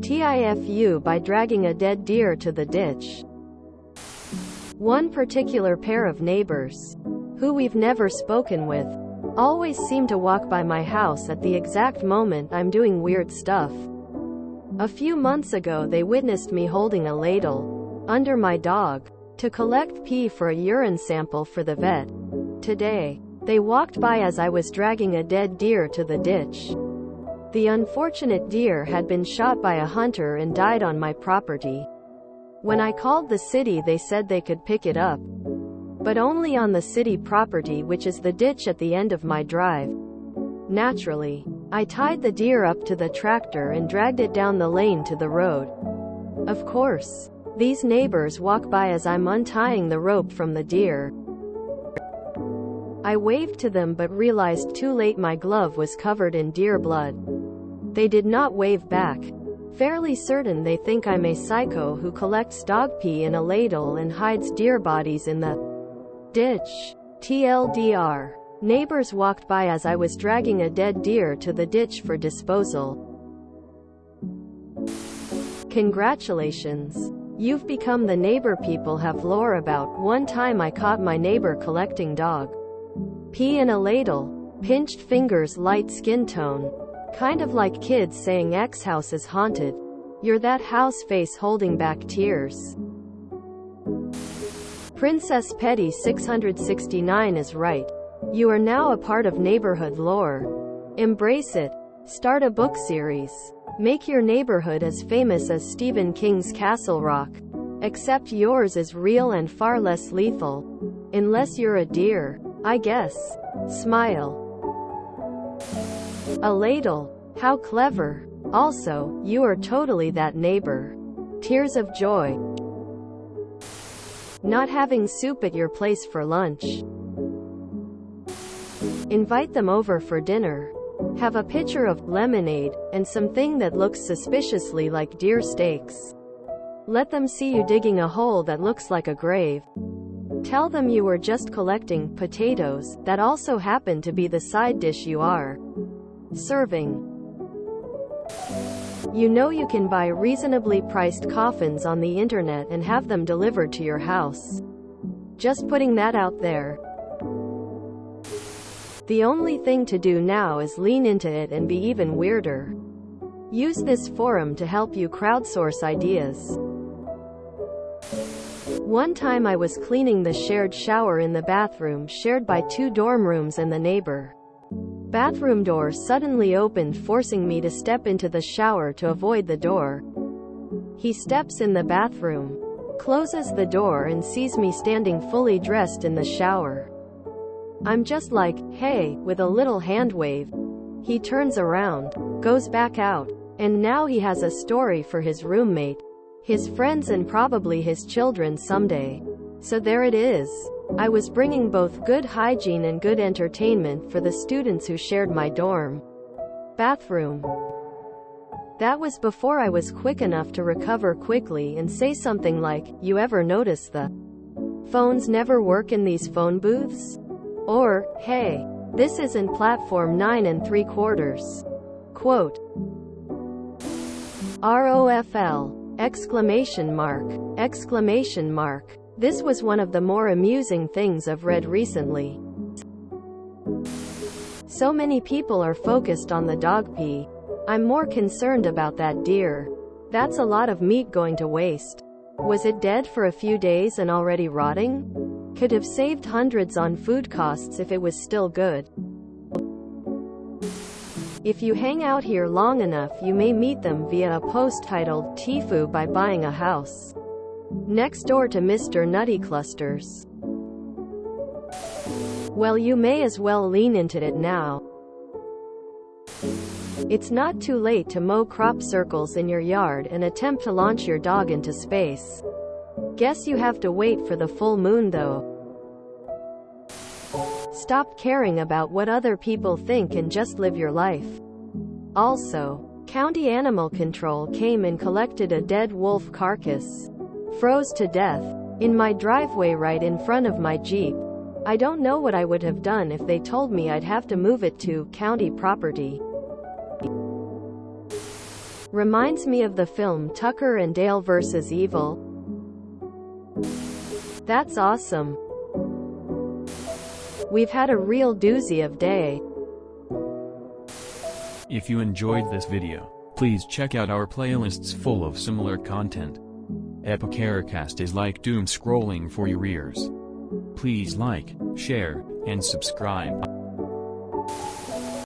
TIFU by dragging a dead deer to the ditch. One particular pair of neighbors, who we've never spoken with, always seem to walk by my house at the exact moment I'm doing weird stuff. A few months ago they witnessed me holding a ladle under my dog to collect pee for a urine sample for the vet. Today, they walked by as I was dragging a dead deer to the ditch. The unfortunate deer had been shot by a hunter and died on my property. When I called the city, they said they could pick it up, but only on the city property, which is the ditch at the end of my drive. Naturally, I tied the deer up to the tractor and dragged it down the lane to the road. Of course, these neighbors walk by as I'm untying the rope from the deer. I waved to them but realized too late my glove was covered in deer blood. They did not wave back. Fairly certain they think I'm a psycho who collects dog pee in a ladle and hides deer bodies in the ditch. TLDR. Neighbors walked by as I was dragging a dead deer to the ditch for disposal. Congratulations. You've become the neighbor people have lore about. One time I caught my neighbor collecting dog pee in a ladle. Pinched fingers, light skin tone. Kind of like kids saying X house is haunted. You're that house face holding back tears. Princess Petty 669 is right. You are now a part of neighborhood lore. Embrace it. Start a book series. Make your neighborhood as famous as Stephen King's Castle Rock. Except yours is real and far less lethal. Unless you're a deer, I guess. Smile. A ladle. How clever. Also, you are totally that neighbor. Tears of joy. Not having soup at your place for lunch. Invite them over for dinner. Have a pitcher of lemonade and something that looks suspiciously like deer steaks. Let them see you digging a hole that looks like a grave. Tell them you were just collecting potatoes that also happen to be the side dish you are serving. You know you can buy reasonably priced coffins on the internet and have them delivered to your house. Just putting that out there. The only thing to do now is lean into it and be even weirder. Use this forum to help you crowdsource ideas. One time I was cleaning the shared shower in the bathroom shared by 2 dorm rooms and the neighbor bathroom door suddenly opened, forcing me to step into the shower to avoid the door. He steps in the bathroom, closes the door and sees me standing fully dressed in the shower. I'm just like, hey, with a little hand wave. He turns around, goes back out, and now he has a story for his roommate, his friends and probably his children someday. So there it is. I was bringing both good hygiene and good entertainment for the students who shared my dorm bathroom. That was before I was quick enough to recover quickly and say something like, you ever notice the phones never work in these phone booths? Or, hey, this isn't platform 9 3/4. Quote. ROFL! Exclamation mark! Exclamation mark! This was one of the more amusing things I've read recently. So many people are focused on the dog pee. I'm more concerned about that deer. That's a lot of meat going to waste. Was it dead for a few days and already rotting? Could have saved hundreds on food costs if it was still good. If you hang out here long enough, you may meet them via a post titled TIFU by buying a house next door to Mr. Nutty Clusters. Well, you may as well lean into it now. It's not too late to mow crop circles in your yard and attempt to launch your dog into space. Guess you have to wait for the full moon though. Stop caring about what other people think and just live your life. Also, County Animal Control came and collected a dead wolf carcass, froze to death, in my driveway right in front of my Jeep. I don't know what I would have done if they told me I'd have to move it to county property. Reminds me of the film Tucker and Dale vs. Evil. That's awesome. We've had a real doozy of day. If you enjoyed this video, please check out our playlists full of similar content. Epicaricast is like doom scrolling for your ears. Please like, share, and subscribe.